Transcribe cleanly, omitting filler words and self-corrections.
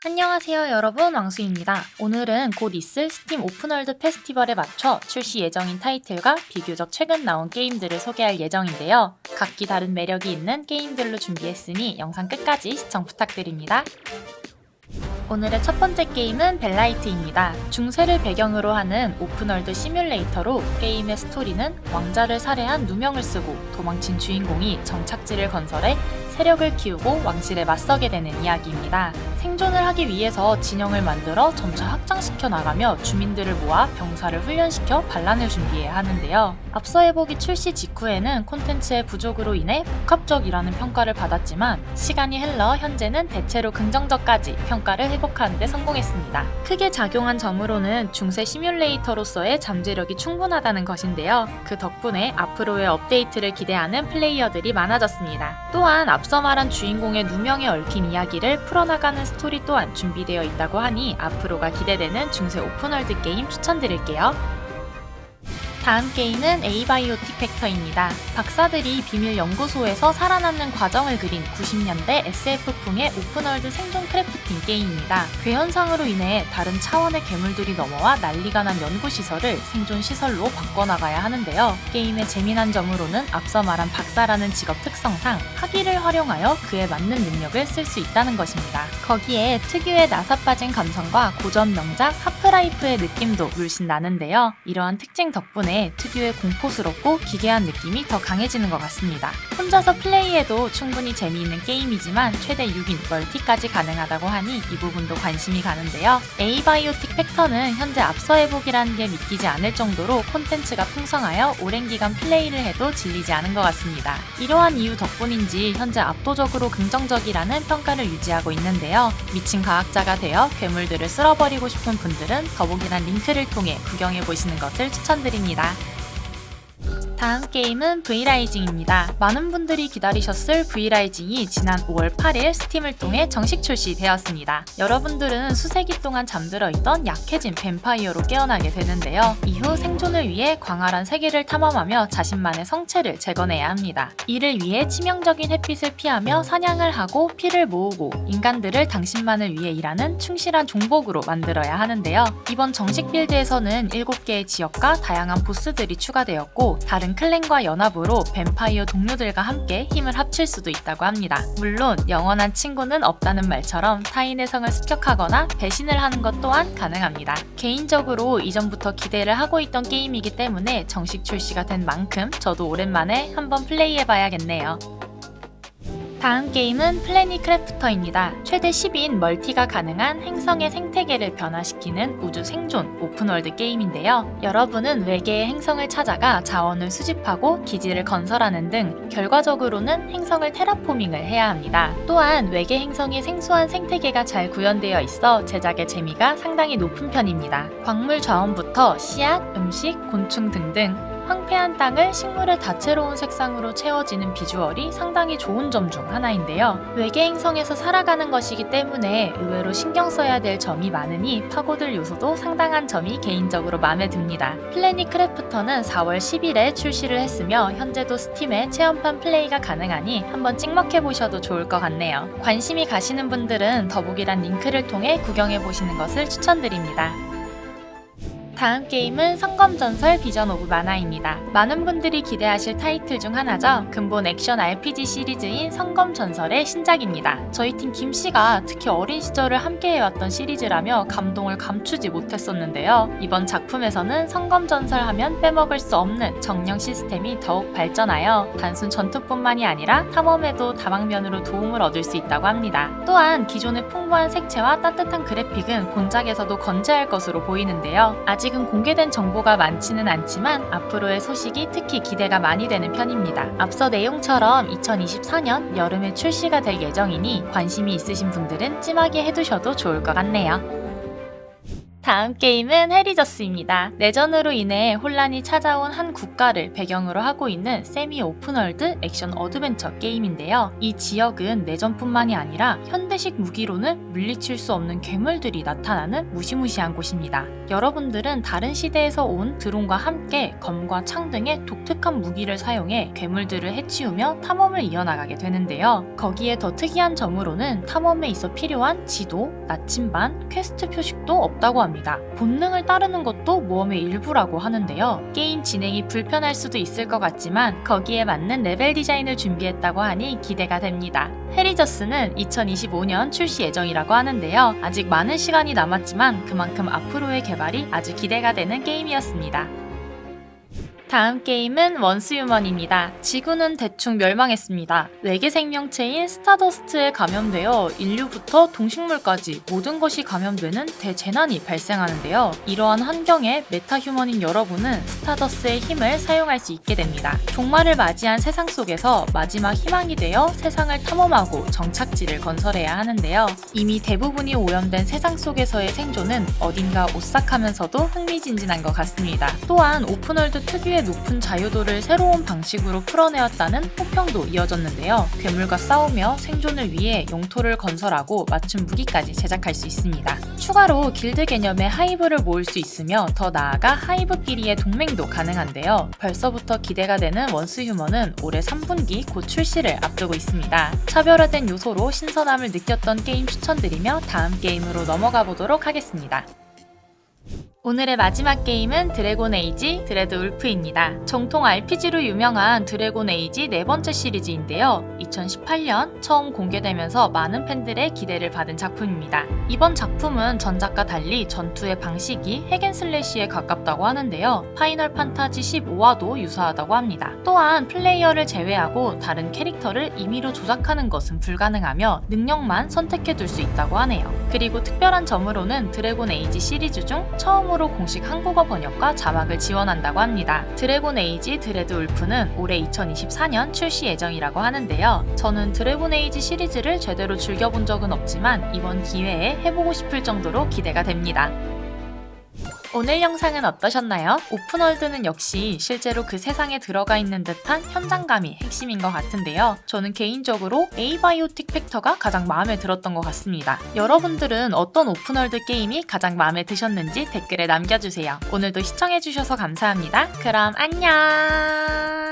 안녕하세요 여러분, 왕수입니다. 오늘은 곧 있을 스팀 오픈월드 페스티벌에 맞춰 출시 예정인 타이틀과 비교적 최근 나온 게임들을 소개할 예정인데요. 각기 다른 매력이 있는 게임들로 준비했으니 영상 끝까지 시청 부탁드립니다. 오늘의 첫 번째 게임은 벨라이트입니다. 중세를 배경으로 하는 오픈월드 시뮬레이터로 게임의 스토리는 왕자를 살해한 누명을 쓰고 도망친 주인공이 정착지를 건설해 세력을 키우고 왕실에 맞서게 되는 이야기입니다. 생존을 하기 위해서 진영을 만들어 점차 확장시켜 나가며 주민들을 모아 병사를 훈련시켜 반란을 준비해야 하는데요. 앞서 해보기 출시 직후에는 콘텐츠의 부족으로 인해 복합적이라는 평가를 받았지만 시간이 흘러 현재는 대체로 긍정적까지 평가를 회복하는 데 성공했습니다. 크게 작용한 점으로는 중세 시뮬레이터로서의 잠재력이 충분하다는 것인데요. 그 덕분에 앞으로의 업데이트를 기대하는 플레이어들이 많아졌습니다. 또한 앞서 말한 주인공의 누명에 얽힌 이야기를 풀어나가는 스토리 또한 준비되어 있다고 하니 앞으로가 기대되는 중세 오픈월드 게임 추천드릴게요. 다음 게임은 에이바이오틱 팩터입니다. 박사들이 비밀 연구소에서 살아남는 과정을 그린 90년대 SF풍의 오픈월드 생존 크래프팅 게임입니다. 괴현상으로 인해 다른 차원의 괴물들이 넘어와 난리가 난 연구시설을 생존시설로 바꿔나가야 하는데요. 게임의 재미난 점으로는 앞서 말한 박사라는 직업 특성상 학위를 활용하여 그에 맞는 능력을 쓸 수 있다는 것입니다. 거기에 특유의 나사빠진 감성과 고전 명작 하프라이프의 느낌도 물씬 나는데요. 이러한 특징 덕분에 특유의 공포스럽고 기괴한 느낌이 더 강해지는 것 같습니다. 혼자서 플레이해도 충분히 재미있는 게임이지만 최대 6인 멀티까지 가능하다고 하니 이 부분도 관심이 가는데요. 에이바이오틱 팩터는 현재 앞서 해보기라는 게 믿기지 않을 정도로 콘텐츠가 풍성하여 오랜 기간 플레이를 해도 질리지 않은 것 같습니다. 이러한 이유 덕분인지 현재 압도적으로 긍정적이라는 평가를 유지하고 있는데요. 미친 과학자가 되어 괴물들을 쓸어버리고 싶은 분들은 더보기란 링크를 통해 구경해보시는 것을 추천드립니다. 다음 게임은 V라이징입니다. 많은 분들이 기다리셨을 V라이징이 지난 5월 8일 스팀을 통해 정식 출시되었습니다. 여러분들은 수세기 동안 잠들어 있던 약해진 뱀파이어로 깨어나게 되는데요. 이후 생존을 위해 광활한 세계를 탐험하며 자신만의 성체를 재건해야 합니다. 이를 위해 치명적인 햇빛을 피하며 사냥을 하고 피를 모으고 인간들을 당신만을 위해 일하는 충실한 종복으로 만들어야 하는데요. 이번 정식 빌드에서는 7개의 지역과 다양한 보스들이 추가되었고 다른 클랜과 연합으로 뱀파이어 동료들과 함께 힘을 합칠 수도 있다고 합니다. 물론 영원한 친구는 없다는 말처럼 타인의 성을 습격하거나 배신을 하는 것 또한 가능합니다. 개인적으로 이전부터 기대를 하고 있던 게임이기 때문에 정식 출시가 된 만큼 저도 오랜만에 한번 플레이해봐야겠네요. 다음 게임은 플래닛 크래프터입니다. 최대 10인 멀티가 가능한 행성의 생태계를 변화시키는 우주 생존 오픈월드 게임인데요. 여러분은 외계의 행성을 찾아가 자원을 수집하고 기지를 건설하는 등 결과적으로는 행성을 테라포밍을 해야 합니다. 또한 외계 행성의 생소한 생태계가 잘 구현되어 있어 제작의 재미가 상당히 높은 편입니다. 광물 자원부터 씨앗, 음식, 곤충 등등 황폐한 땅을 식물의 다채로운 색상으로 채워지는 비주얼이 상당히 좋은 점 중 하나인데요. 외계 행성에서 살아가는 것이기 때문에 의외로 신경 써야 될 점이 많으니 파고들 요소도 상당한 점이 개인적으로 마음에 듭니다. 플래닛 크래프터는 4월 10일에 출시를 했으며 현재도 스팀에 체험판 플레이가 가능하니 한번 찍먹해보셔도 좋을 것 같네요. 관심이 가시는 분들은 더보기란 링크를 통해 구경해보시는 것을 추천드립니다. 다음 게임은 성검전설 비전 오브 마나입니다. 많은 분들이 기대하실 타이틀 중 하나죠. 근본 액션 RPG 시리즈인 성검전설의 신작입니다. 저희 팀 김씨가 특히 어린 시절을 함께 해왔던 시리즈라며 감동을 감추지 못했었는데요. 이번 작품에서는 성검전설 하면 빼먹을 수 없는 정령 시스템이 더욱 발전하여 단순 전투뿐만이 아니라 탐험에도 다방면으로 도움을 얻을 수 있다고 합니다. 또한 기존의 풍부한 색채와 따뜻한 그래픽은 본작에서도 건재할 것으로 보이는데요. 아직은 공개된 정보가 많지는 않지만 앞으로의 소식이 특히 기대가 많이 되는 편입니다. 앞서 내용처럼 2024년 여름에 출시가 될 예정이니 관심이 있으신 분들은 찜하게 해두셔도 좋을 것 같네요. 다음 게임은 해리저스입니다. 내전으로 인해 혼란이 찾아온 한 국가를 배경으로 하고 있는 세미 오픈월드 액션 어드벤처 게임인데요. 이 지역은 내전뿐만이 아니라 현대식 무기로는 물리칠 수 없는 괴물들이 나타나는 무시무시한 곳입니다. 여러분들은 다른 시대에서 온 드론과 함께 검과 창 등의 독특한 무기를 사용해 괴물들을 해치우며 탐험을 이어나가게 되는데요. 거기에 더 특이한 점으로는 탐험에 있어 필요한 지도, 나침반, 퀘스트 표식도 없다고 합니다. 본능을 따르는 것도 모험의 일부라고 하는데요. 게임 진행이 불편할 수도 있을 것 같지만 거기에 맞는 레벨 디자인을 준비했다고 하니 기대가 됩니다. 해리저스는 2025년 출시 예정이라고 하는데요. 아직 많은 시간이 남았지만 그만큼 앞으로의 개발이 아주 기대가 되는 게임이었습니다. 다음 게임은 원스휴먼입니다. 지구는 대충 멸망했습니다. 외계 생명체인 스타더스트에 감염되어 인류부터 동식물까지 모든 것이 감염되는 대재난이 발생하는데요. 이러한 환경에 메타휴먼인 여러분은 스타더스의 힘을 사용할 수 있게 됩니다. 종말을 맞이한 세상 속에서 마지막 희망이 되어 세상을 탐험하고 정착지를 건설해야 하는데요. 이미 대부분이 오염된 세상 속에서의 생존은 어딘가 오싹하면서도 흥미진진한 것 같습니다. 또한 오픈월드 특유의 높은 자유도를 새로운 방식으로 풀어내었다는 호평도 이어졌는데요. 괴물과 싸우며 생존을 위해 영토를 건설하고 맞춤 무기까지 제작할 수 있습니다. 추가로 길드 개념의 하이브를 모을 수 있으며 더 나아가 하이브끼리의 동맹도 가능한데요. 벌써부터 기대가 되는 원스휴먼은 올해 3분기 곧 출시를 앞두고 있습니다. 차별화된 요소로 신선함을 느꼈던 게임 추천드리며 다음 게임으로 넘어가 보도록 하겠습니다. 오늘의 마지막 게임은 드래곤 에이지 드레드 울프입니다. 정통 RPG로 유명한 드래곤 에이지 네 번째 시리즈인데요. 2018년 처음 공개되면서 많은 팬들의 기대를 받은 작품입니다. 이번 작품은 전작과 달리 전투의 방식이 핵앤슬래시에 가깝다고 하는데요. 파이널 판타지 15와도 유사하다고 합니다. 또한 플레이어를 제외하고 다른 캐릭터를 임의로 조작하는 것은 불가능하며 능력만 선택해둘 수 있다고 하네요. 그리고 특별한 점으로는 드래곤 에이지 시리즈 중 처음으로 공식 한국어 번역과 자막을 지원한다고 합니다. 드래곤 에이지 드레드 울프는 올해 2024년 출시 예정이라고 하는데요. 저는 드래곤 에이지 시리즈를 제대로 즐겨본 적은 없지만 이번 기회에 해보고 싶을 정도로 기대가 됩니다. 오늘 영상은 어떠셨나요? 오픈월드는 역시 실제로 그 세상에 들어가 있는 듯한 현장감이 핵심인 것 같은데요. 저는 개인적으로 에이바이오틱 팩터가 가장 마음에 들었던 것 같습니다. 여러분들은 어떤 오픈월드 게임이 가장 마음에 드셨는지 댓글에 남겨주세요. 오늘도 시청해주셔서 감사합니다. 그럼 안녕!